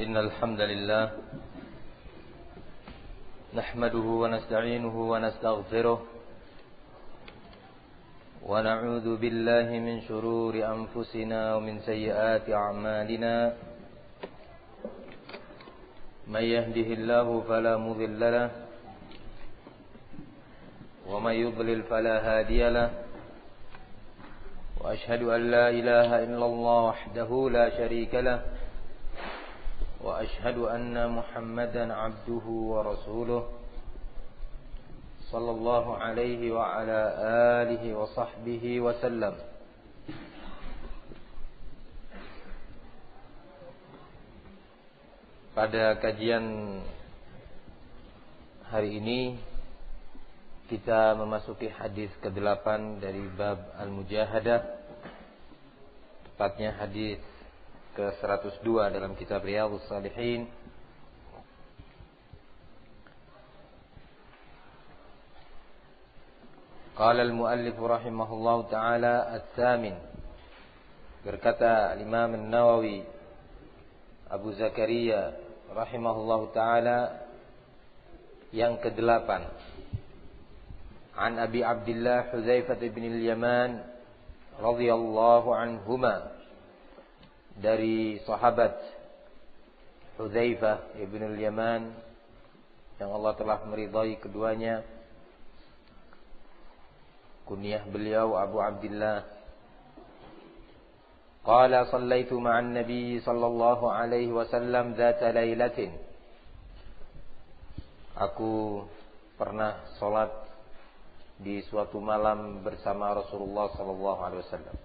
إن الحمد لله نحمده ونستعينه ونستغفره ونعوذ بالله من شرور أنفسنا ومن سيئات أعمالنا من يهده الله فلا مضل له ومن يضلل فلا هادي له وأشهد أن لا إله إلا الله وحده لا شريك له وأشهد أن محمدا عبده ورسوله صلى الله عليه وعلى آله وصحبه وسلم. Pada kajian hari ini kita memasuki hadis ke-8 dari bab Al-Mujahadah, tepatnya hadis ke-102 dalam kitab Riyadhus Shalihin. Qala al-muallif rahimahullahu taala at-thamin, berkata Imam An-Nawawi Abu Zakaria rahimahullahu taala yang ke-8, an Abi Abdullah Hudzaifah bin al-Yaman radhiyallahu anhuma, dari sahabat Hudzaifah ibn al-Yaman yang Allah telah meridai keduanya. Kunyah beliau Abu Abdullah. Qala sallaitu ma'an nabi sallallahu alaihi wasallam dzata lailatin. Aku pernah salat di suatu malam bersama Rasulullah sallallahu alaihi wasallam.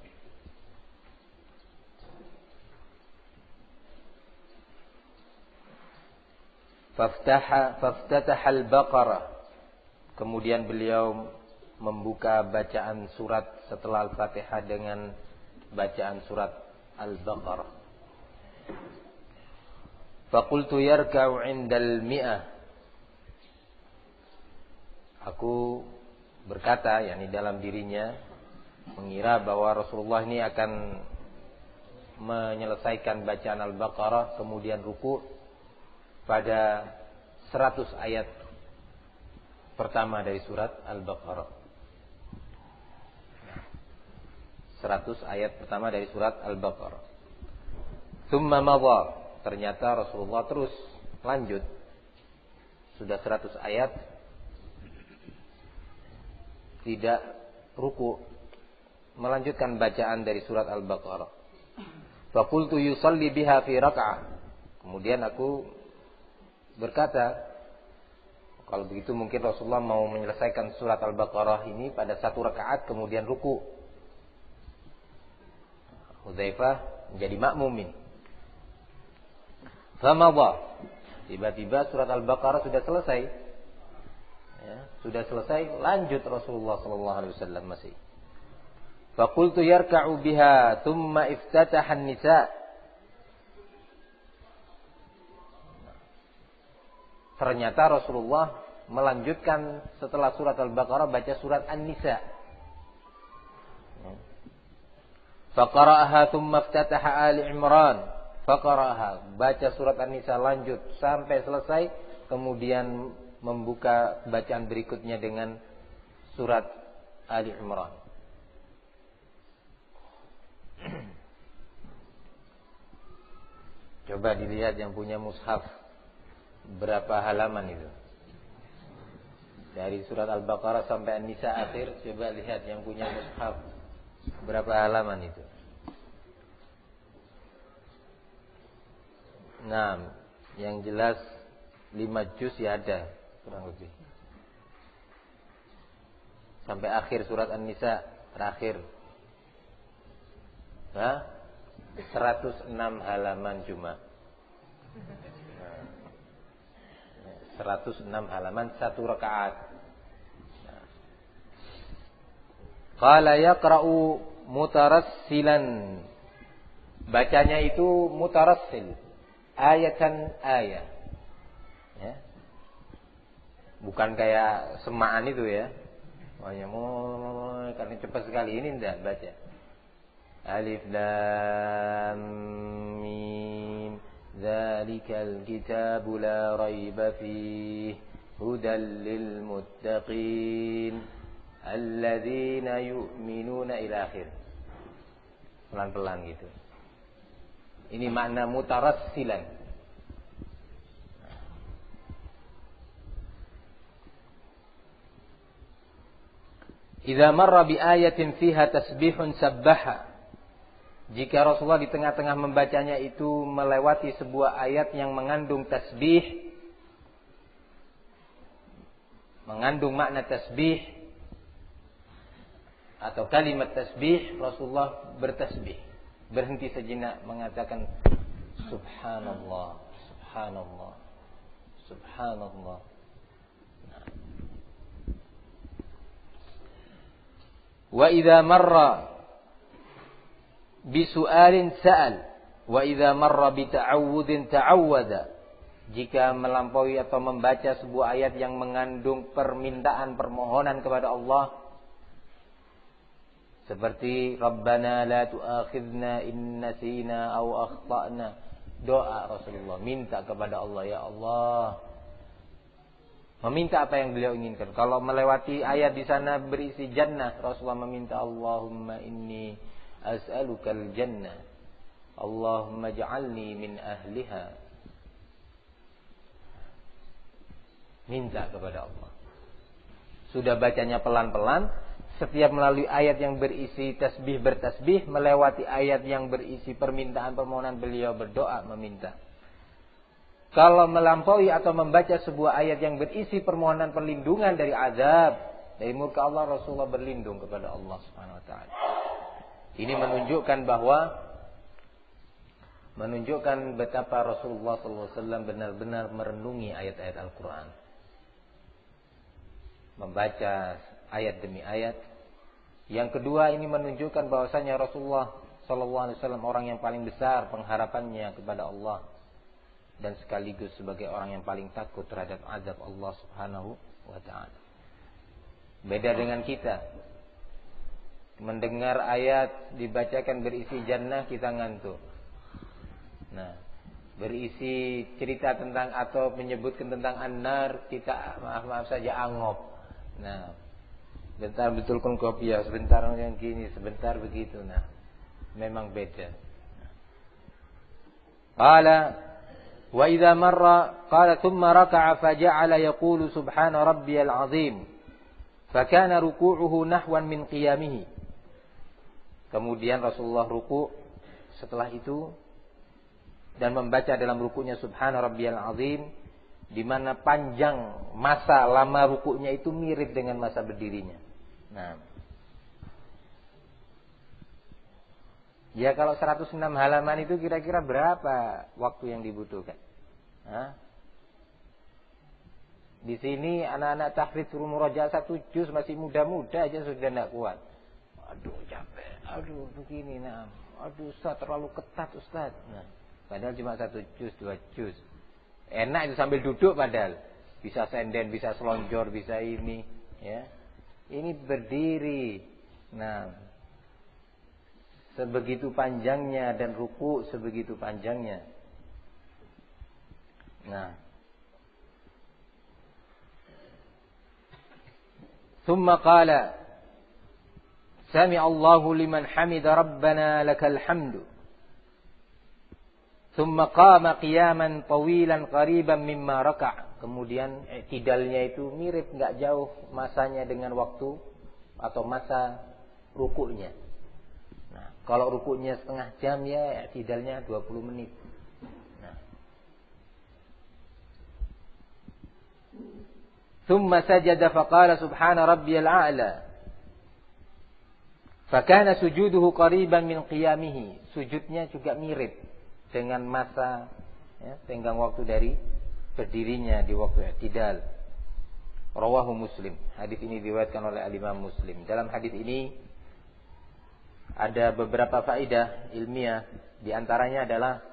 Faftataha al-Baqarah. Kemudian beliau membuka bacaan surat setelah Al-Fatihah dengan bacaan surat Al-Baqarah. Faqultu yarka'u 'indal mi'ah. Aku berkata, yakni dalam dirinya, mengira bahwa Rasulullah ini akan menyelesaikan bacaan Al-Baqarah kemudian ruku' pada 100 ayat pertama dari surat Al-Baqarah. 100 ayat pertama dari surat Al-Baqarah. Tsumma madha. Ternyata Rasulullah terus lanjut. Sudah 100 ayat tidak ruku', melanjutkan bacaan dari surat Al-Baqarah. Fa qultu yusalli biha fi rak'ah. Kemudian aku berkata, kalau begitu mungkin Rasulullah mau menyelesaikan surat Al-Baqarah ini pada satu rakaat kemudian ruku. Hudzaifah menjadi makmumin. Famadha. Tiba-tiba surat Al-Baqarah sudah selesai. Ya, sudah selesai, lanjut Rasulullah sallallahu alaihi wasallam masih. Fa qultu yarka'u biha thumma iftataha an-nisa. Ternyata Rasulullah melanjutkan setelah surat Al-Baqarah baca surat An-Nisa. Faqara'aha thumma iftataha Ali Imran. Faqara'aha, baca surat An-Nisa lanjut sampai selesai, kemudian membuka bacaan berikutnya dengan surat Ali Imran. Coba dilihat yang punya mushaf, berapa halaman itu? Dari surat Al-Baqarah sampai An-Nisa akhir, coba lihat yang punya mushaf, berapa halaman itu? Nah, yang jelas 5 juz ya ada, kurang lebih. Sampai akhir surat An-Nisa terakhir. 106 halaman cuma. 106 halaman satu rakaat. Qala yaqra'u mutarassilan. Bacanya itu mutarassil, ayatan ayat. Ya. Bukan kayak semaan itu ya. Makanya karena cepat sekali ini enggak baca. Alif lam mim dzal Dzalikal kitabu la raiba fihi hudal lil muttaqin alladzina yu'minuna ila akhir. Pelan-pelan gitu. Ini makna mutarassilan. Idza marra bi ayatin fiha tasbihun sabbaha. Jika Rasulullah di tengah-tengah membacanya itu melewati sebuah ayat yang mengandung tasbih, mengandung makna tasbih atau kalimat tasbih, Rasulullah bertasbih, berhenti sejenak mengatakan subhanallah, subhanallah, subhanallah. Wa idza marra bi su'alin sa'al wa idza marra bi ta'awudin ta'awwada. Jika melampaui atau membaca sebuah ayat yang mengandung permintaan permohonan kepada Allah, seperti Rabbana la tu'akhidna in nasina aw akhtana, doa Rasulullah minta kepada Allah, ya Allah, meminta apa yang beliau inginkan. Kalau melewati ayat di sana berisi jannah, Rasulullah meminta Allahumma inni as'alukal jannah, Allahumma ja'alni min ahliha. Minta kepada Allah. Sudah bacanya pelan-pelan, setiap melalui ayat yang berisi tasbih bertasbih, melewati ayat yang berisi permintaan permohonan, beliau berdoa meminta. Kalau melampaui atau membaca sebuah ayat yang berisi permohonan perlindungan dari azab, dari murka Allah, Rasulullah berlindung kepada Allah Subhanahu wa taala. Ini menunjukkan betapa Rasulullah SAW benar-benar merenungi ayat-ayat Al-Quran, membaca ayat demi ayat. Yang kedua, ini menunjukkan bahwasanya Rasulullah SAW orang yang paling besar pengharapannya kepada Allah, dan sekaligus sebagai orang yang paling takut terhadap azab Allah Subhanahu wa taala. Beda dengan kita. Mendengar ayat dibacakan berisi jannah, kita ngantuk. Nah, berisi cerita tentang atau menyebutkan tentang an-nar, kita maaf saja angop. Nah, sebentar betulkan kopi ya, sebentar yang gini, sebentar begitu. Nah, memang beda. Qala wa idza marra qala thumma raka'a faja'ala yaqulu subhana rabbiyal azim fakana ruku'uhu nahwan min qiyamihi. Kemudian Rasulullah ruku' setelah itu dan membaca dalam ruku'nya subhana rabbiyal azim, di mana panjang masa lama ruku'nya itu mirip dengan masa berdirinya. Nah, ya kalau 106 halaman itu kira-kira berapa waktu yang dibutuhkan? Hah? Di sini anak-anak tahfidz suruh murojaah 1 juz, masih muda-muda aja sudah tidak kuat. Aduh capek, aduh begini, nah, aduh Ustaz terlalu ketat Ustaz. Nah, padahal cuma 1 juz, 2 juz. Enak itu sambil duduk padahal. Bisa senden, bisa selonjor, bisa ini, ya. Ini berdiri. Nah, sebegitu panjangnya dan ruku sebegitu panjangnya. Nah, thumma qala sami Allahu liman hamida rabbana lakal hamdu. Thumma qama qiyaman tawilan qariban mimma raka'. Kemudian i'tidalnya itu mirip, enggak jauh masanya dengan waktu atau masa rukuknya. Nah, kalau rukuknya setengah jam, ya i'tidalnya 20 menit. Nah. Thumma sajada faqala subhana rabbiyal a'la. Fakana sujuduhu qariban min qiyamihi. Sujudnya juga mirip dengan masa, ya, tenggang waktu dari berdirinya di waktu i'tidal. Rawahu Muslim. Hadis ini diriwayatkan oleh Imam Muslim. Dalam hadis ini ada beberapa faedah ilmiah. Di antaranya adalah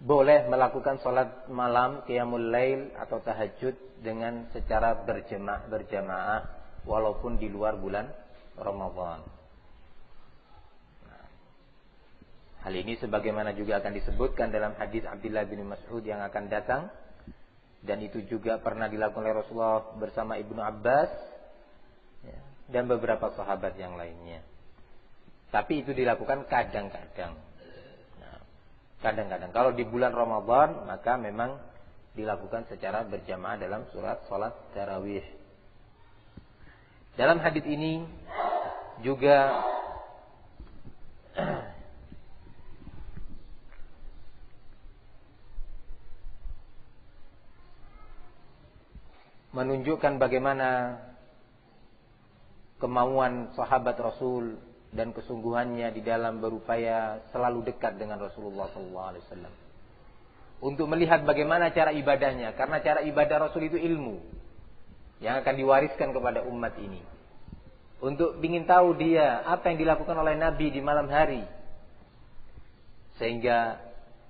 boleh melakukan salat malam, qiyamul lail atau tahajud dengan secara berjamaah walaupun di luar bulan Ramadan. Hal ini sebagaimana juga akan disebutkan dalam hadis Abdullah bin Mas'ud yang akan datang, dan itu juga pernah dilakukan oleh Rasulullah bersama Ibnu Abbas dan beberapa sahabat yang lainnya. Tapi itu dilakukan kadang-kadang. Nah, kadang-kadang. Kalau di bulan Ramadan maka memang dilakukan secara berjamaah dalam salat tarawih. Dalam hadis ini juga menunjukkan bagaimana kemauan sahabat Rasul dan kesungguhannya di dalam berupaya selalu dekat dengan Rasulullah SAW untuk melihat bagaimana cara ibadahnya, karena cara ibadah Rasul itu ilmu yang akan diwariskan kepada umat ini. Untuk ingin tahu dia apa yang dilakukan oleh Nabi di malam hari sehingga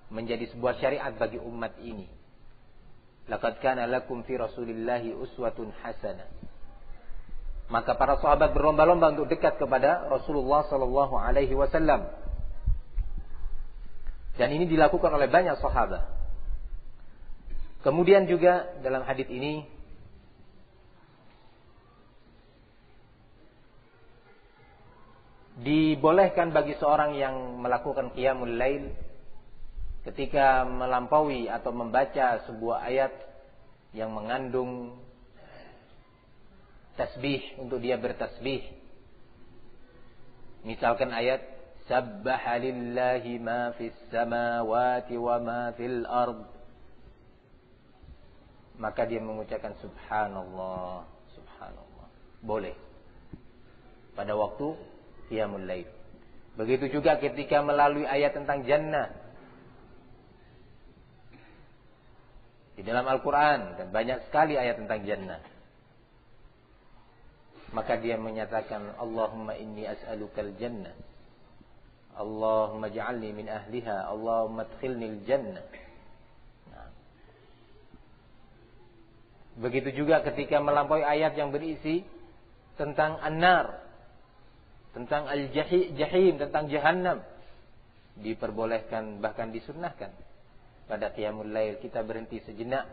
menjadi sebuah syariat bagi umat ini. Laqad kana lakum fi Rasulillahi uswatun hasanah. Maka para sahabat berlomba-lomba untuk dekat kepada Rasulullah sallallahu alaihi wasallam. Dan ini dilakukan oleh banyak sahabat. Kemudian juga dalam hadis ini dibolehkan bagi seorang yang melakukan qiyamul lail ketika melampaui atau membaca sebuah ayat yang mengandung tasbih, untuk dia bertasbih. Misalkan ayat sabbaha lillahi ma fis samawati wa ma fil ard, maka dia mengucapkan subhanallah, subhanallah. Boleh pada waktu qiyamul lail. Begitu juga ketika melalui ayat tentang jannah di dalam Al-Quran, dan banyak sekali ayat tentang jannah, maka dia menyatakan Allahumma inni as'alukal jannah, Allahumma ja'alni min ahliha, Allahumma adkhilnil jannah. Nah. Begitu juga ketika melampaui ayat yang berisi tentang an-nar, tentang al-jahim, tentang jahannam, diperbolehkan, bahkan disunnahkan pada qiyamul lail kita berhenti sejenak,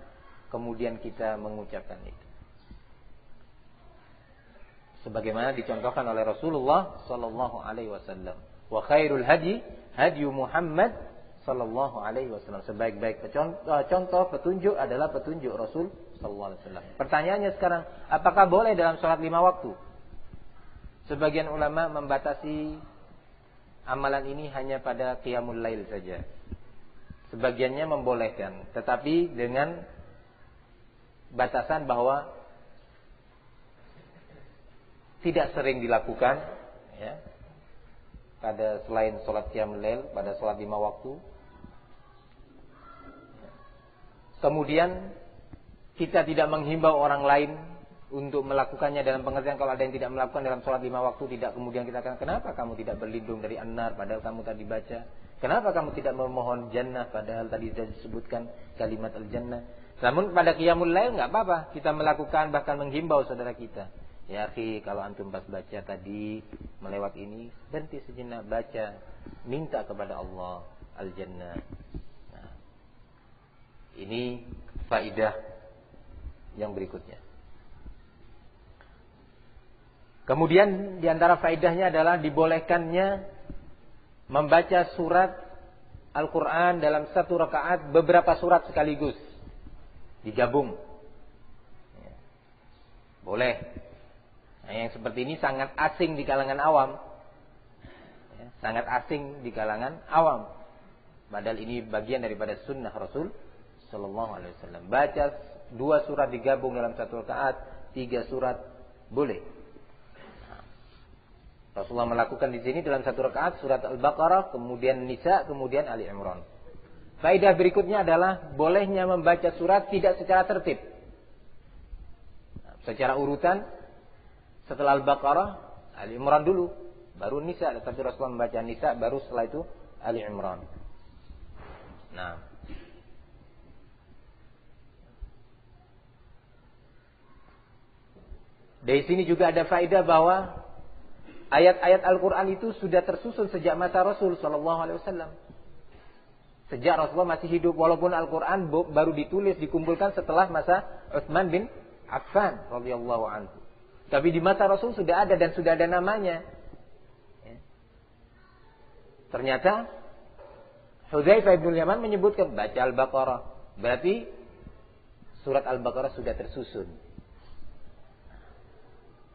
kemudian kita mengucapkan itu. Sebagaimana dicontohkan oleh Rasulullah sallallahu alaihi wasallam. Wa khairul hadi hadi Muhammad sallallahu alaihi wasallam. Sebaik-baik contoh petunjuk adalah petunjuk Rasul sallallahu alaihi wasallam. Pertanyaannya sekarang, apakah boleh dalam salat 5 waktu? Sebagian ulama membatasi amalan ini hanya pada qiyamul lail saja. Sebagiannya membolehkan, tetapi dengan batasan bahwa tidak sering dilakukan, ya, pada selain sholat qiyamul lail, pada sholat 5 waktu. Kemudian kita tidak menghimbau orang lain untuk melakukannya, dalam pengertian kalau ada yang tidak melakukan dalam sholat 5 waktu, tidak kemudian kita katakan, kenapa kamu tidak berlindung dari an-nar padahal kamu tadi baca? Kenapa kamu tidak memohon jannah padahal tadi sudah disebutkan kalimat al-jannah? Namun pada qiyamul lail enggak apa-apa kita melakukan, bahkan menghimbau saudara kita. Ya akhi, kalau antum pas baca tadi melewat ini, berhenti sejenak baca, minta kepada Allah al-jannah. Nah, ini faidah yang berikutnya. Kemudian di antara faedahnya adalah dibolehkannya membaca surat Al-Quran dalam satu rakaat, beberapa surat sekaligus digabung. Boleh. Nah, yang seperti ini sangat asing di kalangan awam. Sangat asing di kalangan awam. Padahal ini bagian daripada sunnah Rasul sallallahu alaihi wasallam. Baca 2 surat digabung dalam satu rakaat, 3 surat boleh. Rasulullah melakukan di sini dalam satu rakaat surat Al-Baqarah, kemudian Nisa, kemudian Ali Imran. Faedah berikutnya adalah bolehnya membaca surat tidak secara tertib. Secara urutan, setelah Al-Baqarah, Ali Imran dulu, baru Nisa. Tetapi Rasulullah membaca Nisa, baru setelah itu Ali Imran. Nah, dari sini juga ada faedah bahwa ayat-ayat Al-Quran itu sudah tersusun sejak masa Rasul Sallallahu Alaihi Wasallam. Sejak Rasulullah masih hidup, walaupun Al-Quran baru ditulis, dikumpulkan setelah masa Utsman bin Affan radhiyallahu anhu. Tapi di masa Rasul sudah ada dan sudah ada namanya. Ternyata Hudzaifah bin Yaman menyebutkan baca Al-Baqarah. Berarti surat Al-Baqarah sudah tersusun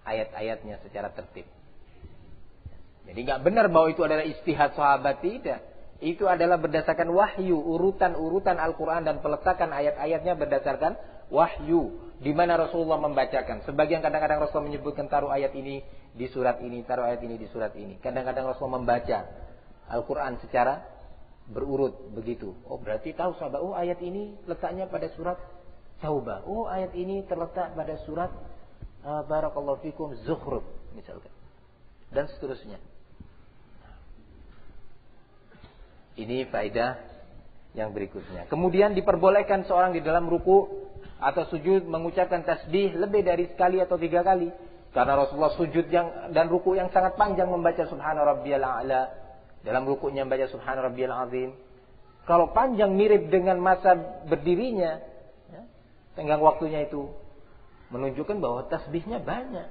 ayat-ayatnya secara tertib. Jadi nggak benar bahwa itu adalah ijtihad sahabat, tidak. Itu adalah berdasarkan wahyu, urutan-urutan Al-Quran dan peletakan ayat-ayatnya berdasarkan wahyu. Di mana Rasulullah membacakan. Sebagian kadang-kadang Rasulullah menyebutkan taruh ayat ini di surat ini, taruh ayat ini di surat ini. Kadang-kadang Rasulullah membaca Al-Quran secara berurut begitu. Oh berarti tahu sahabat, oh ayat ini letaknya pada surat Taubah. Oh ayat ini terletak pada surat Barakallahu fikum Zukhruf misalkan. Dan seterusnya. Ini faedah yang berikutnya. Kemudian diperbolehkan seorang di dalam ruku atau sujud mengucapkan tasbih lebih dari sekali atau 3 kali. Karena Rasulullah sujud dan ruku yang sangat panjang membaca Subhana Rabbiyal A'la. Dalam rukunya membaca Subhana Rabbiyal Azim. Kalau panjang mirip dengan masa berdirinya, ya, tenggang waktunya itu menunjukkan bahwa tasbihnya banyak.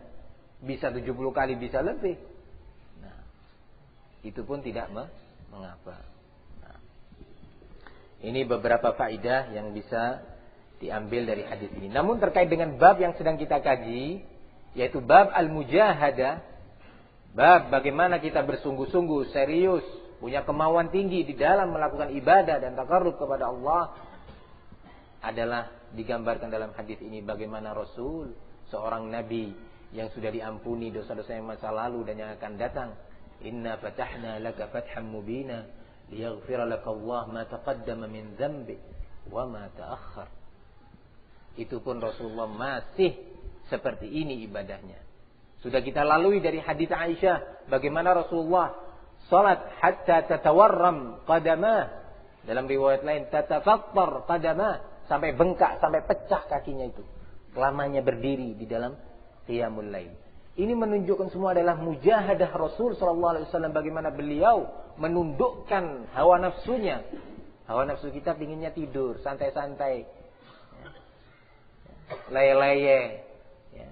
Bisa 70 kali, bisa lebih. Nah, itu pun tidak mengapa. Ini beberapa faedah yang bisa diambil dari hadis ini. Namun terkait dengan bab yang sedang kita kaji, yaitu bab al-mujahadah, bab bagaimana kita bersungguh-sungguh, serius, punya kemauan tinggi di dalam melakukan ibadah dan taqarrub kepada Allah, adalah digambarkan dalam hadis ini bagaimana Rasul, seorang nabi yang sudah diampuni dosa-dosa yang masa lalu dan yang akan datang. Inna fatahna laka fatham mubina liyaghfira laka Allah ma taqaddama min dzambi wa ma ta'akhkhar. Itu pun Rasulullah masih seperti ini ibadahnya. Sudah kita lalui dari hadis Aisyah bagaimana Rasulullah salat hatta tatawarram qadamah, dalam riwayat lain tatafattar qadamah, sampai bengkak, sampai pecah kakinya itu. Lamanya berdiri di dalam qiyamul lail. Ini menunjukkan semua adalah mujahadah Rasul sallallahu alaihi wasallam, bagaimana beliau menundukkan hawa nafsunya. Hawa nafsu kita pinginnya tidur, santai-santai, leye-leye, ya.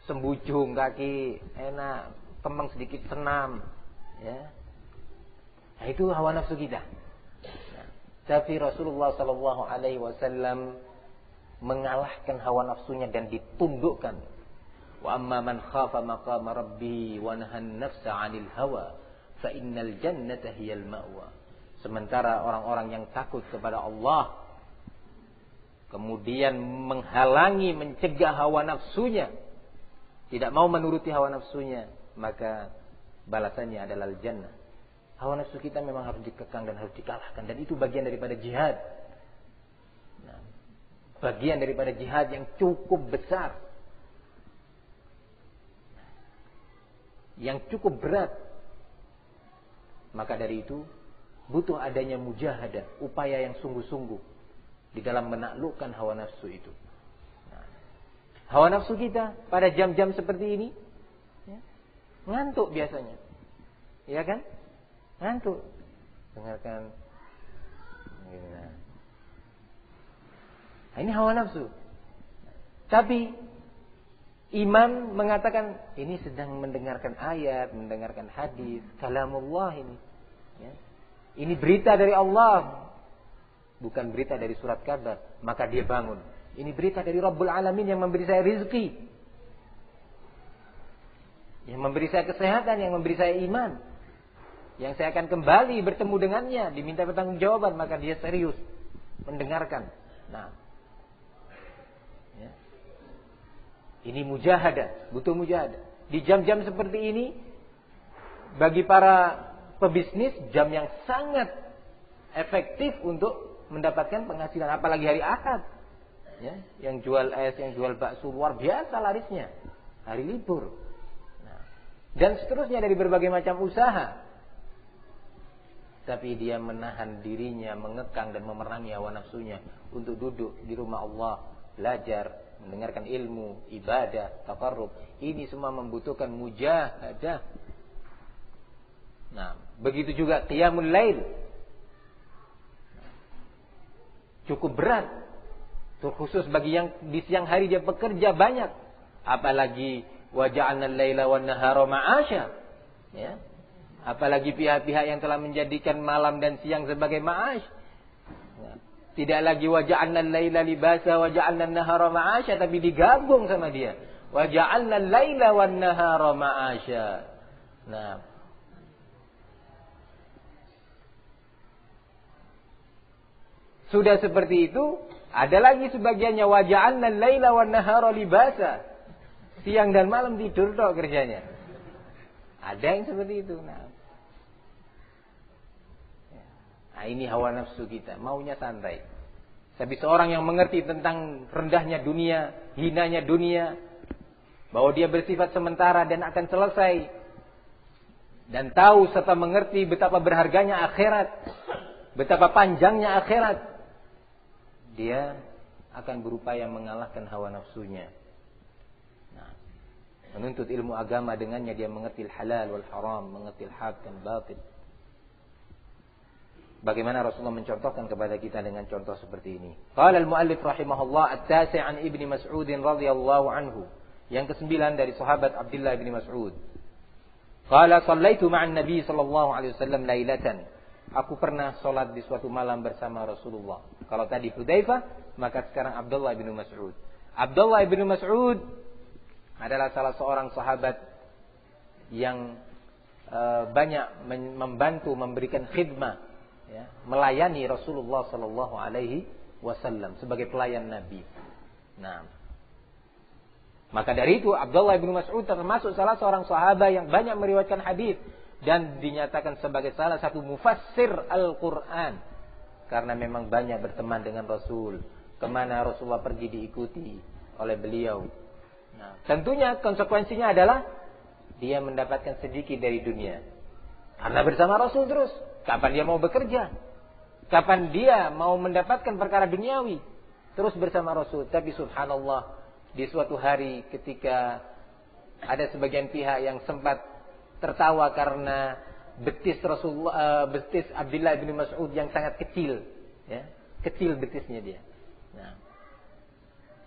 Sembujung kaki, enak, kembang sedikit senam, ya. Nah, itu hawa nafsu kita. Nah, tapi Rasulullah sallallahu alaihi wasallam mengalahkan hawa nafsunya dan ditundukkan. Wa amma man khafa maqama rabbi wa nahan nafsa 'anil hawa fa innal jannata hiyal ma'wa. Sementara orang-orang yang takut kepada Allah kemudian menghalangi, mencegah hawa nafsunya, tidak mau menuruti hawa nafsunya, maka balasannya adalah al-jannah. Hawa nafsu kita memang harus dikekang dan harus dikalahkan, dan itu bagian daripada jihad. Nah, bagian daripada jihad yang cukup besar, yang cukup berat. Maka dari itu butuh adanya mujahadah, upaya yang sungguh-sungguh di dalam menaklukkan hawa nafsu itu. Nah, hawa nafsu kita pada jam-jam seperti ini, ya, ngantuk biasanya, ya kan? Ngantuk. Dengarkan. Nah, ini hawa nafsu. Tapi iman mengatakan ini sedang mendengarkan ayat, mendengarkan hadis, kalamullah ini. Ya. Ini berita dari Allah, bukan berita dari surat kabar. Maka dia bangun. Ini berita dari Rabbul Alamin yang memberi saya rizki, yang memberi saya kesehatan, yang memberi saya iman, yang saya akan kembali bertemu dengannya, diminta pertanggungjawaban. Maka dia serius mendengarkan. Nah, ini mujahadah, butuh mujahadah. Di jam-jam seperti ini, bagi para pebisnis, jam yang sangat efektif untuk mendapatkan penghasilan. Apalagi hari Ahad, ya, yang jual es, yang jual bakso, luar biasa larisnya. Hari libur. Nah, dan seterusnya dari berbagai macam usaha. Tapi dia menahan dirinya, mengekang dan memerangi hawa nafsunya untuk duduk di rumah Allah, belajar, mendengarkan ilmu, ibadah, taqarrub. Ini semua membutuhkan mujahadah. Nah, begitu juga qiyamul lail. Cukup berat. Terkhusus bagi yang di siang hari dia bekerja banyak. Apalagi wa ja'alna al-laila wan nahara ma'asya. Ya. Apalagi pihak-pihak yang telah menjadikan malam dan siang sebagai ma'ash. Ya. Tidak lagi wa ja'alna al-laila libasa wa ja'alna an-nahara ma'asya, tapi digabung sama dia. Wa ja'alna al-laila wan nahara ma'asya. Nah, sudah seperti itu, ada lagi sebagiannya wa ja'alna al-laila wan nahara libasa. Siang dan malam tidur tok kerjanya. Ada yang seperti itu. Nah, ini hawa nafsu kita, maunya santai. Tapi seorang yang mengerti tentang rendahnya dunia, hinanya dunia, bahwa dia bersifat sementara dan akan selesai, dan tahu serta mengerti betapa berharganya akhirat, betapa panjangnya akhirat, dia akan berupaya mengalahkan hawa nafsunya. Nah, menuntut ilmu agama dengannya dia mengerti halal wal haram, mengerti hak dan batil. Bagaimana Rasulullah mencontohkan kepada kita dengan contoh seperti ini. Qala al-muallif rahimahullah at-tasi' an Ibnu Mas'ud radhiyallahu anhu. Yang ke-9 dari sahabat Abdullah bin Mas'ud. Qala shallaitu ma'an Nabi sallallahu alaihi wasallam lailatan. Aku pernah salat di suatu malam bersama Rasulullah. Kalau tadi Hudzaifah, maka sekarang Abdullah bin Mas'ud. Abdullah bin Mas'ud adalah salah seorang sahabat yang banyak membantu memberikan khidmah, ya, melayani Rasulullah sallallahu alaihi wasallam sebagai pelayan Nabi. Nah, maka dari itu Abdullah bin Mas'ud termasuk salah seorang sahabat yang banyak meriwayatkan hadis dan dinyatakan sebagai salah satu mufassir Al-Qur'an karena memang banyak berteman dengan Rasul. Kemana Rasulullah pergi diikuti oleh beliau. Nah, tentunya konsekuensinya adalah dia mendapatkan sedikit dari dunia. Karena bersama Rasul terus. Kapan dia mau bekerja? Kapan dia mau mendapatkan perkara duniawi? Terus bersama Rasul. Tapi subhanallah, di suatu hari ketika ada sebagian pihak yang sempat tertawa karena betis Rasulullah, betis Abdullah bin Mas'ud yang sangat kecil, ya, kecil betisnya dia. Nah,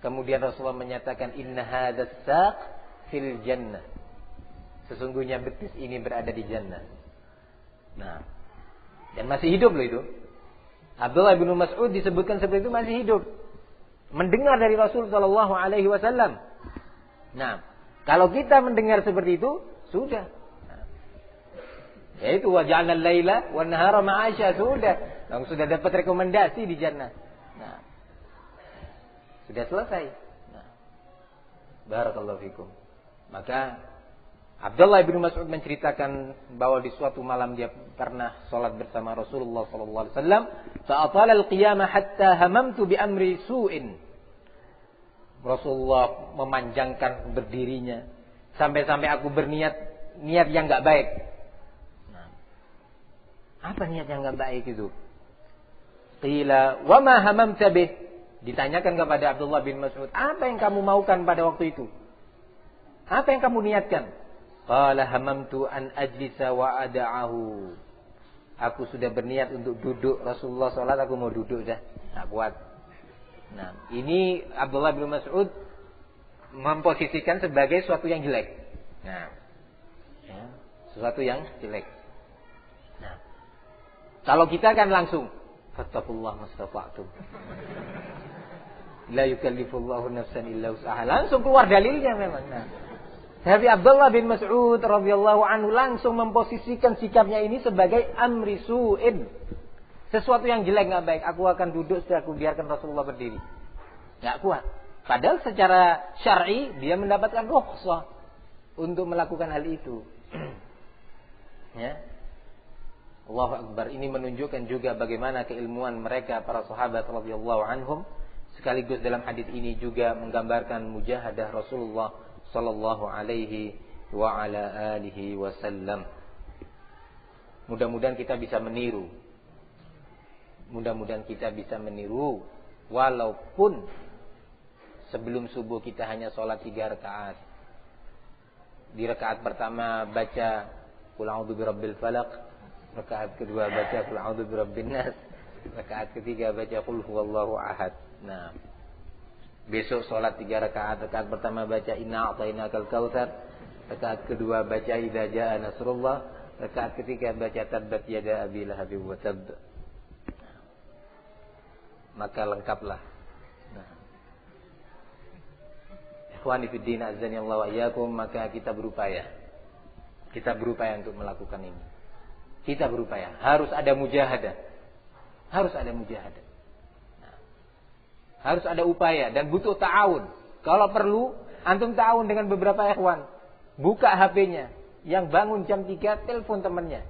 kemudian Rasulullah menyatakan inna hadzal saq fil jannah. Sesungguhnya betis ini berada di jannah. Nah, dan masih hidup loh itu. Abdullah bin Mas'ud disebutkan seperti itu masih hidup. Mendengar dari Rasul sallallahu alaihi wasallam. Nah, kalau kita mendengar seperti itu, sudah. Nah, yaitu wa ja'alna al-laila wan nahara ma'asya, sudah. Sudah dapat rekomendasi di jannah. Nah, sudah selesai. Nah, barakallahu fikum. Maka Abdullah bin Mas'ud menceritakan bahwa di suatu malam dia pernah salat bersama Rasulullah sallallahu alaihi wasallam, fa'atala al-qiyamah hatta hamamtu bi amri su'in. Rasulullah memanjangkan berdirinya sampai-sampai aku berniat yang enggak baik. Nah, apa niat yang enggak baik itu? Qila wa ma hamamta bih? Ditanyakan kepada Abdullah bin Mas'ud, apa yang kamu maukan pada waktu itu? Apa yang kamu niatkan? Qala hamamtu an ajlisa wa ada'ahu. Aku sudah berniat untuk duduk. Rasulullah salat, aku mau duduk dah. Tak kuat. Nah, ini Abdullah bin Mas'ud memposisikan sebagai sesuatu yang jelek. Nah, ya, sesuatu yang jelek. Nah, kalau kita kan langsung fattaqullah mastata'tum. La yukallifullahu nafsan illa wus'aha. Langsung keluar dalilnya memang. Nah, tapi Abdullah bin Mas'ud radhiyallahu anhu langsung memposisikan sikapnya ini sebagai amri su'in. Sesuatu yang jelek, enggak baik. Aku akan duduk, setelah aku biarkan Rasulullah berdiri. Enggak kuat. Padahal secara syar'i dia mendapatkan rukhsah untuk melakukan hal itu. Ya. Allahu Akbar. Ini menunjukkan juga bagaimana keilmuan mereka para sahabat radhiyallahu anhum. Sekaligus dalam hadis ini juga menggambarkan mujahadah Rasulullah sallallahu alaihi wa ala alihi wasallam. Mudah-mudahan kita bisa meniru. Mudah-mudahan kita bisa meniru walaupun sebelum subuh kita hanya sholat 3 rakaat. Di rakaat pertama baca Qul a'udzu birabbil falaq, rakaat kedua baca Qul a'udzu birabbin nas, rakaat ketiga baca Qul huwallahu ahad. Nah, besok sholat 3 rakaat. Rakaat pertama baca Inna a'tainakal kautsar, rakaat kedua baca Idza jaa nasrullah, rakaat ketiga baca Tabbat yada abi lahabin wa tabb. Maka lengkaplah. Nah, ikhwani fid din azani Allah wa iyyakum, maka kita berupaya untuk melakukan ini. Kita berupaya, harus ada mujahadah. Harus ada mujahadah. Nah, harus ada upaya dan butuh ta'awun. Kalau perlu antum ta'awun dengan beberapa ikhwan. Buka HP-nya, yang bangun jam 3 telepon temannya.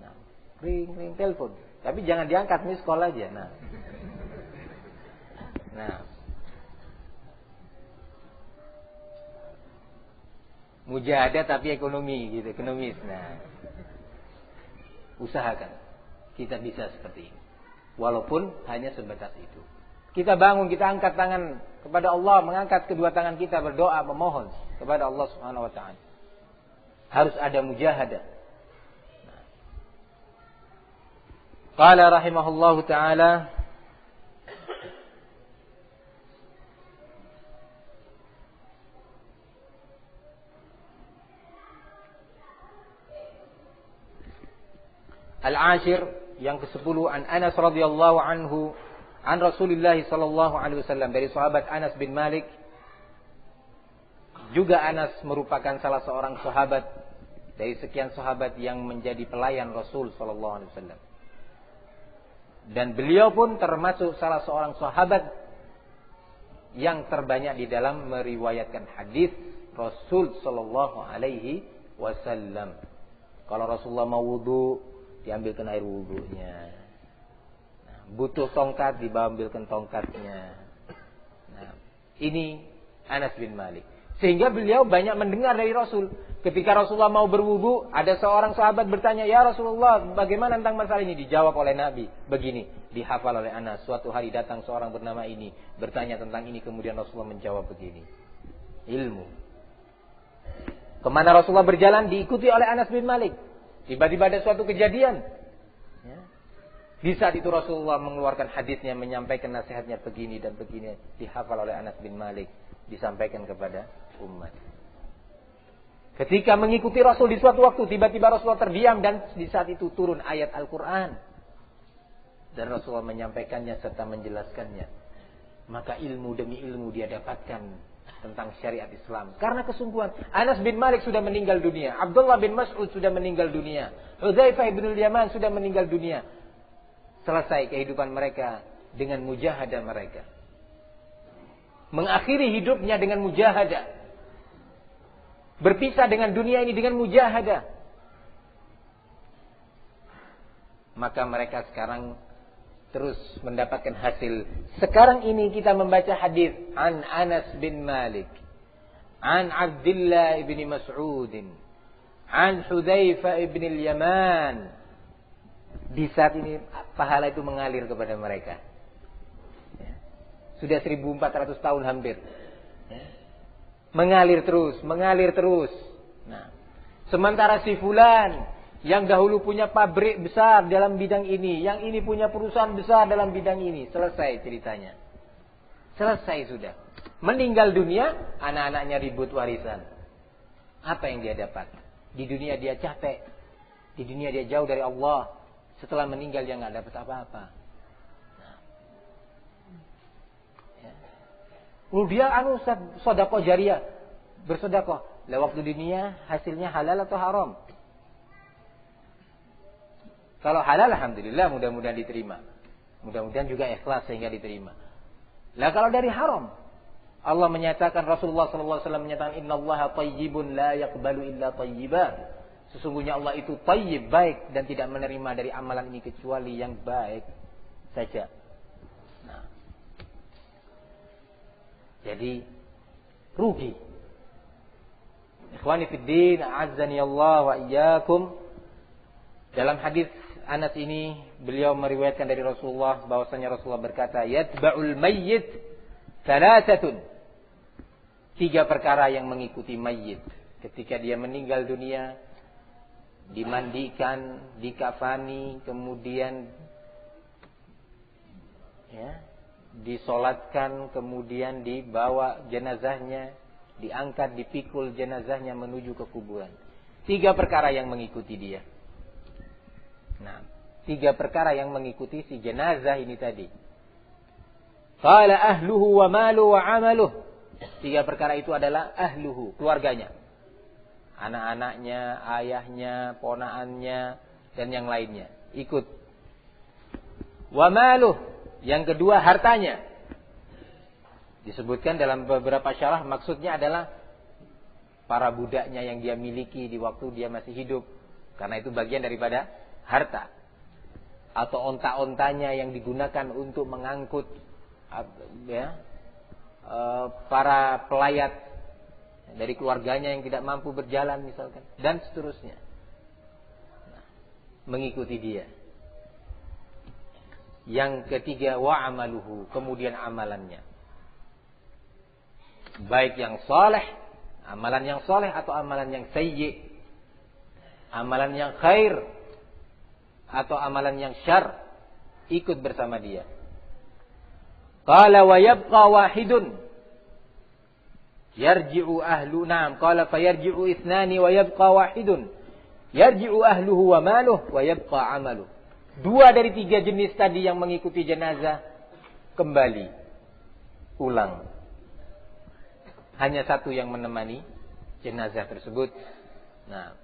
Nah, ring telepon. Tapi jangan diangkat, miss call aja. Nah, mujahadah tapi ekonomis. Nah, usahakan kita bisa seperti ini, walaupun hanya sebatas itu. Kita bangun, kita angkat tangan kepada Allah, mengangkat kedua tangan kita berdoa, memohon kepada Allah Subhanahu Wa Taala. Harus ada mujahadah. Nah. Qala rahimahullahu taala, Al-Ashir, yang ke-10, an Anas radhiyallahu anhu an Rasulullah sallallahu alaihi wasallam, dari sahabat Anas bin Malik. Juga Anas merupakan salah seorang sahabat dari sekian sahabat yang menjadi pelayan Rasul sallallahu alaihi wasallam. Dan beliau pun termasuk salah seorang sahabat yang terbanyak di dalam meriwayatkan hadis Rasul sallallahu alaihi wasallam. Kalau Rasulullah mau wudu, diambilkan air wudunya. Nah, butuh tongkat, diambilkan tongkatnya. Nah, ini Anas bin Malik. Sehingga beliau banyak mendengar dari Rasul. Ketika Rasulullah mau berwudu, ada seorang sahabat bertanya, "Ya Rasulullah, bagaimana tentang masalah ini?" Dijawab oleh Nabi begini, dihafal oleh Anas. Suatu hari datang seorang bernama ini, bertanya tentang ini, kemudian Rasulullah menjawab begini. Ilmu. Kemana Rasulullah berjalan diikuti oleh Anas bin Malik. Tiba-tiba ada suatu kejadian. Ya. Di saat itu Rasulullah mengeluarkan hadisnya, menyampaikan nasihatnya begini dan begini, dihafal oleh Anas bin Malik, disampaikan kepada umat. Ketika mengikuti Rasul di suatu waktu, tiba-tiba Rasulullah terdiam dan di saat itu turun ayat Al-Quran. Dan Rasulullah menyampaikannya serta menjelaskannya. Maka ilmu demi ilmu dia dapatkan tentang syariat Islam. Karena kesungguhan, Anas bin Malik sudah meninggal dunia. Abdullah bin Mas'ud sudah meninggal dunia. Hudzaifah bin Yaman sudah meninggal dunia. Selesai kehidupan mereka dengan mujahadah mereka. Mengakhiri hidupnya dengan mujahadah. Berpisah dengan dunia ini dengan mujahadah. Maka mereka sekarang terus mendapatkan hasil. Sekarang ini kita membaca hadis an Anas bin Malik, an Abdullah bin Mas'ud, an Hudzaifah bin Yaman. Di saat ini pahala itu mengalir kepada mereka. Sudah 1400 tahun hampir. Mengalir terus. Nah, sementara si fulan yang dahulu punya pabrik besar dalam bidang ini, yang ini punya perusahaan besar dalam bidang ini, selesai ceritanya. Selesai sudah. Meninggal dunia, anak-anaknya ribut warisan. Apa yang dia dapat? Di dunia dia capek. Di dunia dia jauh dari Allah. Setelah meninggal dia nggak dapat apa-apa. Dia sedekah jariah, bersedekah. Lah waktu dunia hasilnya halal atau haram? Kalau halal alhamdulillah, mudah-mudahan diterima. Mudah-mudahan juga ikhlas sehingga diterima. Lah kalau dari haram, Allah menyatakan, Rasulullah sallallahu alaihi wasallam menyatakan, "Innallaha thayyibun la yaqbalu illa thayyiban." Sesungguhnya Allah itu thayyib, baik, dan tidak menerima dari amalan ini kecuali yang baik saja. Jadi rugi. Ikhwani fid din, a'azzani Allah wa iyyakum. Dalam hadis Anas ini beliau meriwayatkan dari Rasulullah bahwasanya Rasulullah berkata, "Yatba'ul mayyit thalathatun." 3 perkara yang mengikuti mayit. Ketika dia meninggal dunia, dimandikan, dikafani, kemudian disolatkan, kemudian dibawa jenazahnya, diangkat, dipikul jenazahnya menuju ke kuburan. 3 perkara yang mengikuti dia. Nah, 3 perkara yang mengikuti si jenazah ini tadi. Qala ahluhu wa maluhu wa amaluhu. 3 perkara itu adalah ahluhu, keluarganya. Anak-anaknya, ayahnya, ponaannya, dan yang lainnya. Ikut. Wa maluhu. Yang kedua, hartanya. Disebutkan dalam beberapa syarah, maksudnya adalah para budaknya yang dia miliki di waktu dia masih hidup. Karena itu bagian daripada harta. Atau onta-ontanya yang digunakan untuk mengangkut para pelayat dari keluarganya yang tidak mampu berjalan misalkan, dan seterusnya. Nah, mengikuti dia. Yang ketiga, wa amaluhu, kemudian amalannya. Baik yang saleh, amalan yang saleh, atau amalan yang sayyi, amalan yang khair atau amalan yang syarr, ikut bersama dia. Qala wa yabqa wahidun yarji'u ahlu, na'am, qala fayarji'u ithnani wa yabqa wahidun yarji'u ahluhu wa maluhu wa yabqa amaluhu. 2 dari 3 jenis tadi yang mengikuti jenazah kembali pulang. Hanya 1 yang menemani jenazah tersebut. Nah,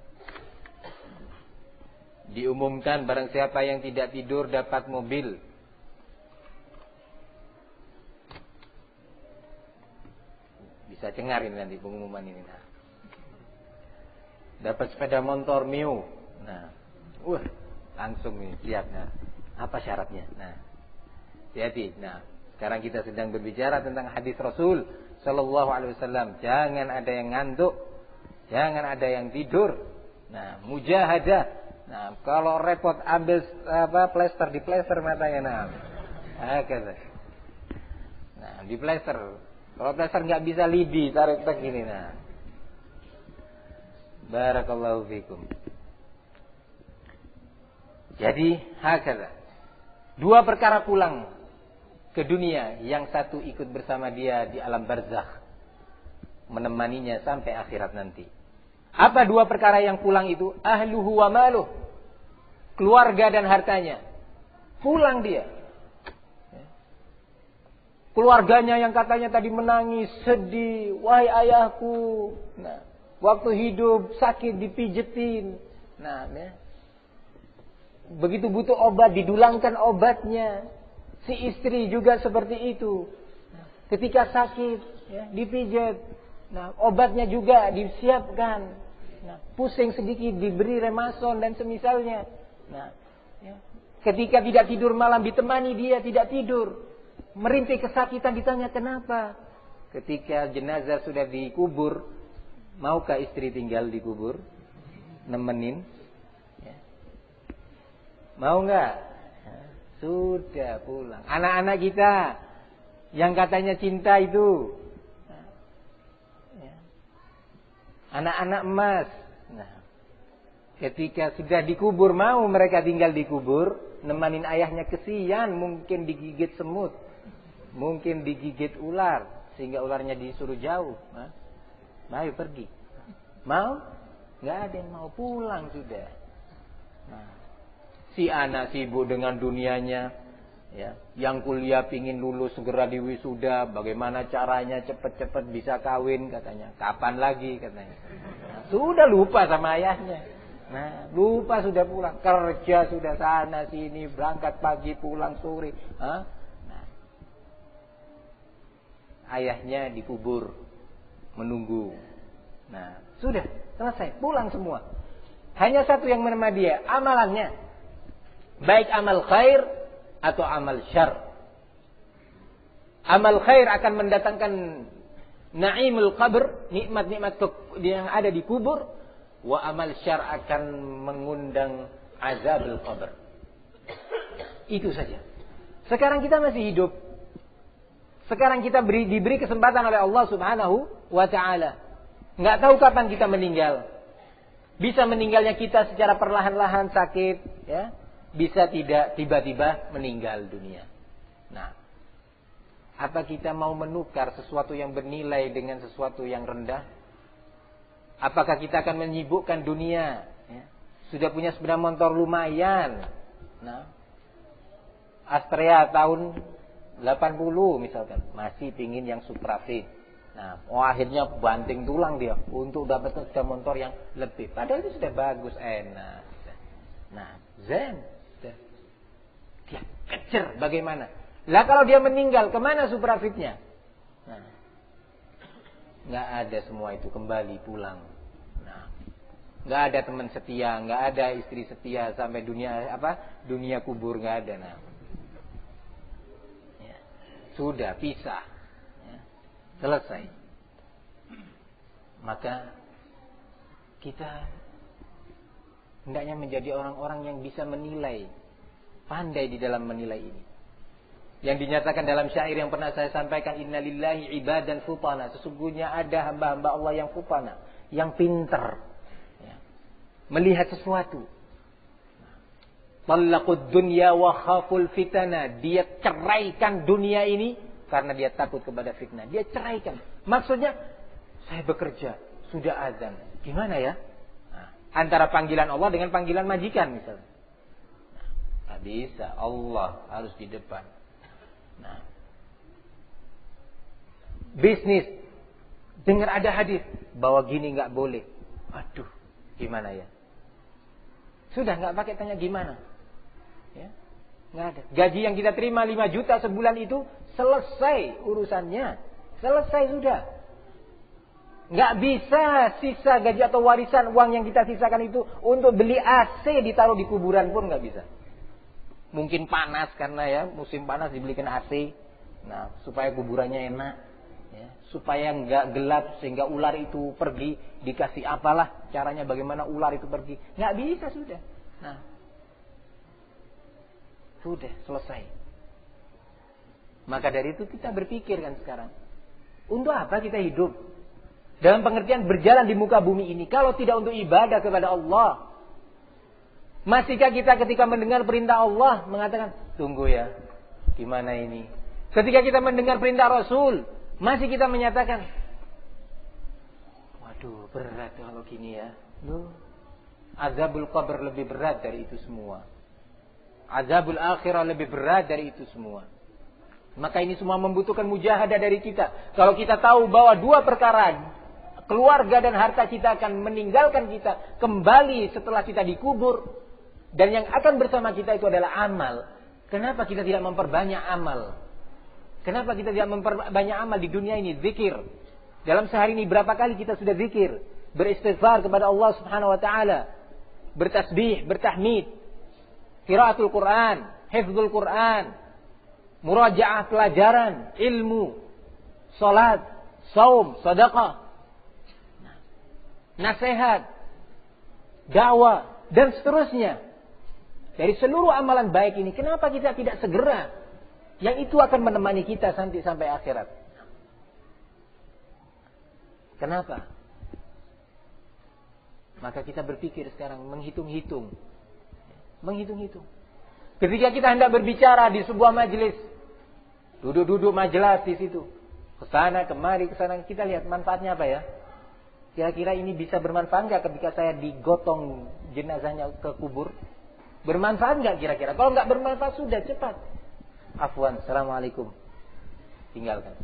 diumumkan barang siapa yang tidak tidur dapat mobil. Bisa cengar ini nanti pengumuman ini. Nah, dapat sepeda motor Mio. Nah, langsung nih siap. Nah, apa syaratnya? Nah, hati-hati. Nah, sekarang kita sedang berbicara tentang hadis Rasul Sallallahu Alaihi Wasallam. Jangan ada yang ngantuk, jangan ada yang tidur. Nah, mujahadah. Nah, kalau repot ambil plester, di plester matanya. Nah, di plester. Kalau plester nggak bisa lidi, tarik gini. Nah, barakallahu fikum. Jadi, hakala. 2 perkara pulang ke dunia, yang 1 ikut bersama dia di alam barzakh, menemaninya sampai akhirat nanti. Apa 2 perkara yang pulang itu? Ahluhu wa maluh, keluarga dan hartanya. Pulang dia. Keluarganya yang katanya tadi menangis, sedih, wahai ayahku. Nah, waktu hidup sakit dipijetin. Nah, begitu butuh obat didulangkan obatnya. Si istri juga seperti itu. Ketika sakit, dipijet. Nah, obatnya juga disiapkan. Nah, pusing sedikit diberi remason dan semisalnya. Nah, ketika tidak tidur malam ditemani dia tidak tidur. Merintih kesakitan, ditanya kenapa. Ketika jenazah sudah dikubur, maukah istri tinggal dikubur? Nemenin? Mau enggak? Sudah pulang. Anak-anak kita yang katanya cinta itu, anak-anak emas. Nah, ketika sudah dikubur, mau mereka tinggal dikubur? Nemanin ayahnya, kesian, mungkin digigit semut, mungkin digigit ular, sehingga ularnya disuruh jauh. Ayo pergi. Mau? Nggak ada yang mau, pulang sudah. Nah, si anak sibuk dengan dunianya, yang kuliah pingin lulus segera diwisuda, bagaimana caranya cepat-cepat bisa kawin katanya. Kapan lagi katanya. Nah, sudah lupa sama ayahnya. Nah, lupa sudah pulang, kerja sudah sana sini, berangkat pagi pulang sore. Ayahnya dikubur, menunggu. Nah, sudah selesai, pulang semua. Hanya 1 yang menemani dia, amalannya. Baik amal khair atau amal syarr. Amal khair akan mendatangkan na'imul qabr, nikmat-nikmat yang ada di kubur. Wa amal syarr akan mengundang azabul qabr. Itu saja. Sekarang kita masih hidup. Sekarang kita diberi kesempatan oleh Allah Subhanahu wa taala. Enggak tahu kapan kita meninggal. Bisa meninggalnya kita secara perlahan-lahan sakit, ya. Bisa tidak tiba-tiba meninggal dunia. Nah, apa kita mau menukar sesuatu yang bernilai dengan sesuatu yang rendah? Apakah kita akan menyibukkan dunia? Ya. Sudah punya sepeda motor lumayan. Nah, Astrea tahun 80 misalkan, masih pingin yang Suprafit. Nah, akhirnya banting tulang dia untuk dapat sepeda motor yang lebih. Padahal itu sudah bagus, enak. Nah, zen. Dia kejar bagaimana? Lah kalau dia meninggal, kemana Suprafitnya? Nah, nggak ada semua itu, kembali pulang. Nah, nggak ada teman setia, nggak ada istri setia sampai dunia kubur nggak ada. Nah, ya, sudah pisah. Selesai. Maka kita hendaknya menjadi orang-orang yang bisa menilai, pandai di dalam menilai ini. Yang dinyatakan dalam syair yang pernah saya sampaikan, innalillahi ibadan futana, sesungguhnya ada hamba-hamba Allah yang futana, yang pintar, ya, melihat sesuatu. Talaqud dunya wa khaful fitana, dia ceraikan dunia ini karena dia takut kepada fitnah. Dia ceraikan. Maksudnya, saya bekerja, sudah azan. Gimana ya? Nah, antara panggilan Allah dengan panggilan majikan misalnya. Nah, tak bisa. Allah harus di depan. Nah, bisnis. Dengar ada hadis bahwa gini nggak boleh. Aduh, gimana ya? Sudah nggak pakai tanya gimana. Ya, nggak ada. Gaji yang kita terima 5 juta sebulan itu selesai urusannya. Selesai sudah. Nggak bisa sisa gaji atau warisan uang yang kita sisakan itu untuk beli AC ditaruh di kuburan pun nggak bisa. Mungkin panas karena ya musim panas dibelikan AC. Nah, supaya kuburannya enak. Ya, supaya nggak gelap sehingga ular itu pergi. Dikasih apalah caranya bagaimana ular itu pergi. Nggak bisa sudah. Nah, sudah selesai. Maka dari itu kita berpikir kan sekarang, untuk apa kita hidup? Dalam pengertian berjalan di muka bumi ini, kalau tidak untuk ibadah kepada Allah. Masihkah kita ketika mendengar perintah Allah mengatakan, tunggu ya, gimana ini? Ketika kita mendengar perintah Rasul, masih kita menyatakan, waduh berat kalau gini ya. Loh, azabul qabr lebih berat dari itu semua. Azabul akhirah lebih berat dari itu semua. Maka ini semua membutuhkan mujahadah dari kita. Kalau kita tahu bahwa 2 perkara, keluarga dan harta kita akan meninggalkan kita kembali setelah kita dikubur, dan yang akan bersama kita itu adalah amal. Kenapa kita tidak memperbanyak amal? Kenapa kita tidak memperbanyak amal di dunia ini? Zikir. Dalam sehari ini berapa kali kita sudah zikir? Beristighfar kepada Allah Subhanahu wa taala. Bertasbih, bertahmid. Qiraatul Quran, hifdzul Quran. Murajaah pelajaran, ilmu, salat, saum, sedekah, nasihat, dakwah, dan seterusnya. Dari seluruh amalan baik ini, kenapa kita tidak segera? Yang itu akan menemani kita sampai akhirat. Kenapa? Maka kita berpikir sekarang, menghitung-hitung. Menghitung-hitung. Ketika kita hendak berbicara di sebuah majelis, duduk-duduk majelis di situ, kesana kemari, kesana, kita lihat manfaatnya apa ya? Kira-kira ini bisa bermanfaat nggak ketika saya digotong jenazahnya ke kubur? Bermanfaat nggak kira-kira? Kalau nggak bermanfaat sudah cepat. Afwan, assalamualaikum. Tinggalkan.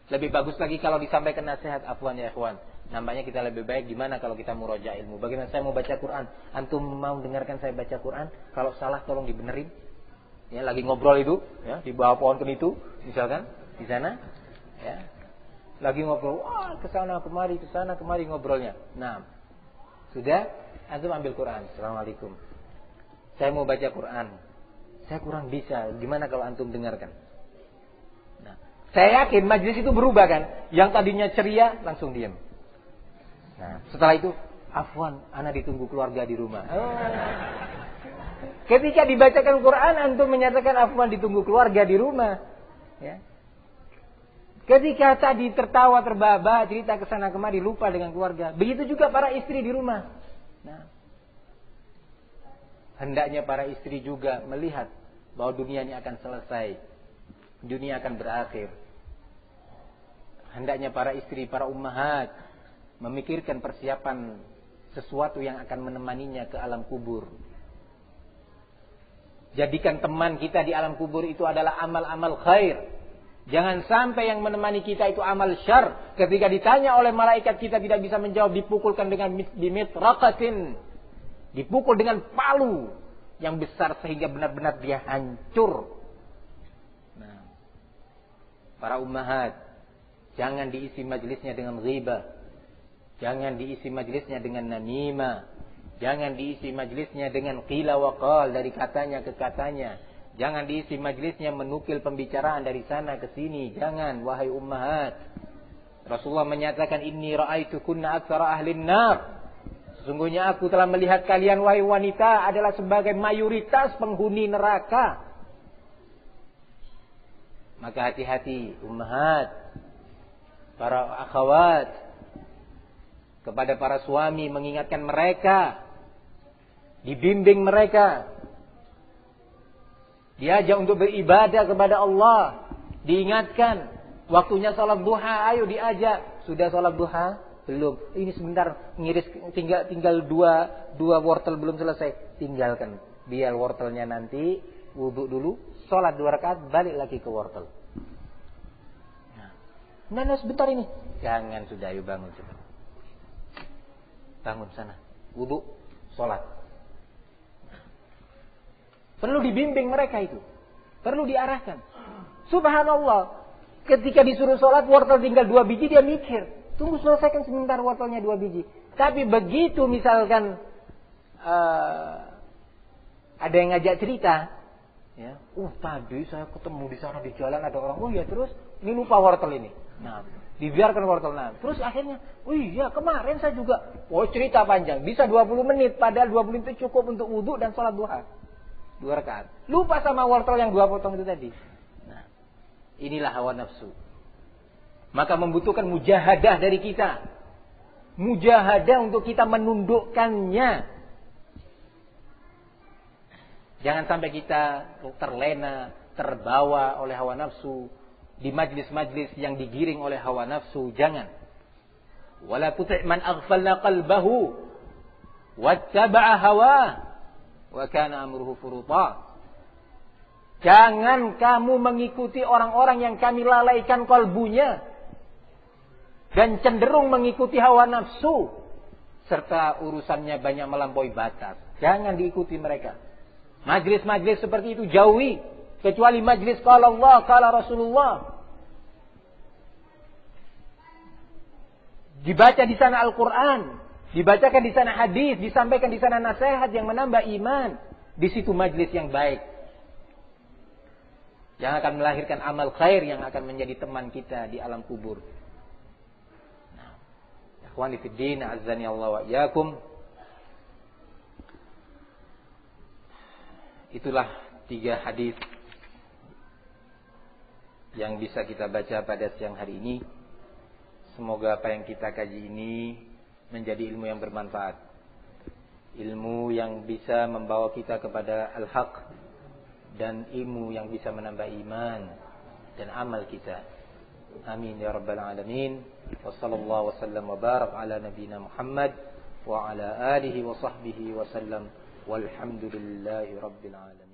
Lebih bagus lagi kalau disampaikan nasihat, afwan ya ikhwan. Nampaknya kita lebih baik gimana kalau kita murojaah ilmu. Bagaimana saya mau baca Quran? Antum mau dengarkan saya baca Quran? Kalau salah tolong dibenerin. Ya, lagi ngobrol itu, ya, di bawah pohon kenitu, misalkan di sana, ya. Lagi ngobrol, wah, kesana kemari ngobrolnya. Nah, sudah, antum ambil Quran. Assalamualaikum. Saya mau baca Quran. Saya kurang bisa. Gimana kalau antum dengarkan? Nah, saya yakin majelis itu berubah kan? Yang tadinya ceria langsung diam. Nah, setelah itu, afwan, ana ditunggu keluarga di rumah. Ketika dibacakan Quran, antum menyatakan afwan ditunggu keluarga di rumah. Ya. Ketika tadi tertawa terbahak-bahak, cerita ke sana kemari, lupa dengan keluarga. Begitu juga para istri di rumah. Nah, hendaknya para istri juga melihat bahwa dunia ini akan selesai. Dunia akan berakhir. Hendaknya para istri, para ummahat memikirkan persiapan sesuatu yang akan menemaninya ke alam kubur. Jadikan teman kita di alam kubur itu adalah amal-amal khair. Jangan sampai yang menemani kita itu amal syar. Ketika ditanya oleh malaikat kita tidak bisa menjawab, dipukulkan dengan bimitraqatin. Dipukul dengan palu yang besar sehingga benar-benar dia hancur. Nah, para ummahat, jangan diisi majelisnya dengan ghibah. Jangan diisi majelisnya dengan namimah. Jangan diisi majelisnya dengan qila wa qal, dari katanya ke katanya. Jangan diisi majelisnya menukil pembicaraan dari sana ke sini. Jangan, wahai ummahat. Rasulullah menyatakan, inni ra'aitu kunna aktsara ahlin nar. Sesungguhnya aku telah melihat kalian, wahai wanita, adalah sebagai mayoritas penghuni neraka. Maka hati-hati ummahat, para akhwat, kepada para suami mengingatkan mereka, dibimbing mereka, diajak untuk beribadah kepada Allah, diingatkan waktunya salat duha, ayo diajak. Sudah salat duha? Belum. Ini sebentar ngiris, tinggal dua wortel belum selesai. Tinggalkan. Biar wortelnya nanti, wudu dulu, salat 2 rakaat, balik lagi ke wortel. Nah, sebentar ini. Jangan, sudah, ayo bangun coba. Bangun sana. Wudu, salat. Perlu dibimbing mereka itu. Perlu diarahkan. Subhanallah. Ketika disuruh sholat, wortel tinggal 2 biji, dia mikir. Tunggu selesaikan sebentar wortelnya 2 biji. Tapi begitu misalkan ada yang ngajak cerita. Ya, tadi saya ketemu di sana di jalan ada orang. Oh iya, terus ini lupa wortel ini. Nah, dibiarkan wortel. Nah, terus akhirnya, oh iya kemarin saya juga. Oh, cerita panjang. Bisa 20 menit. Padahal 20 menit itu cukup untuk wudu dan sholat duha. 2 rakaat. Lupa sama wortel yang 2 potong itu tadi. Nah, inilah hawa nafsu. Maka membutuhkan mujahadah dari kita. Mujahadah untuk kita menundukkannya. Jangan sampai kita terlena, terbawa oleh hawa nafsu di majlis-majlis yang digiring oleh hawa nafsu. Jangan. Wala tuti' man aghfalna qalbahu wattaba'a hawah wa kana amruhu furuta. Jangan kamu mengikuti orang-orang yang kami lalaikan kalbunya dan cenderung mengikuti hawa nafsu serta urusannya banyak melampaui batas. Jangan diikuti mereka. Majlis-majlis seperti itu jauhi, kecuali majlis qala Allah, qala Rasulullah. Dibaca di sana Al-Qur'an, dibacakan di sana hadis, disampaikan di sana nasihat yang menambah iman. Di situ majlis yang baik, yang akan melahirkan amal khair yang akan menjadi teman kita di alam kubur. Nah, ikhwani fid din, azzani Allah wa iyyakum. Itulah 3 hadis yang bisa kita baca pada siang hari ini. Semoga apa yang kita kaji ini menjadi ilmu yang bermanfaat. Ilmu yang bisa membawa kita kepada al-haq. Dan ilmu yang bisa menambah iman dan amal kita. Amin ya rabbal alamin. Wa sallallahu wasallam wa barak ala nabiyina Muhammad wa ala alihi wa sahbihi wa sallam. Walhamdulillahi rabbil alamin.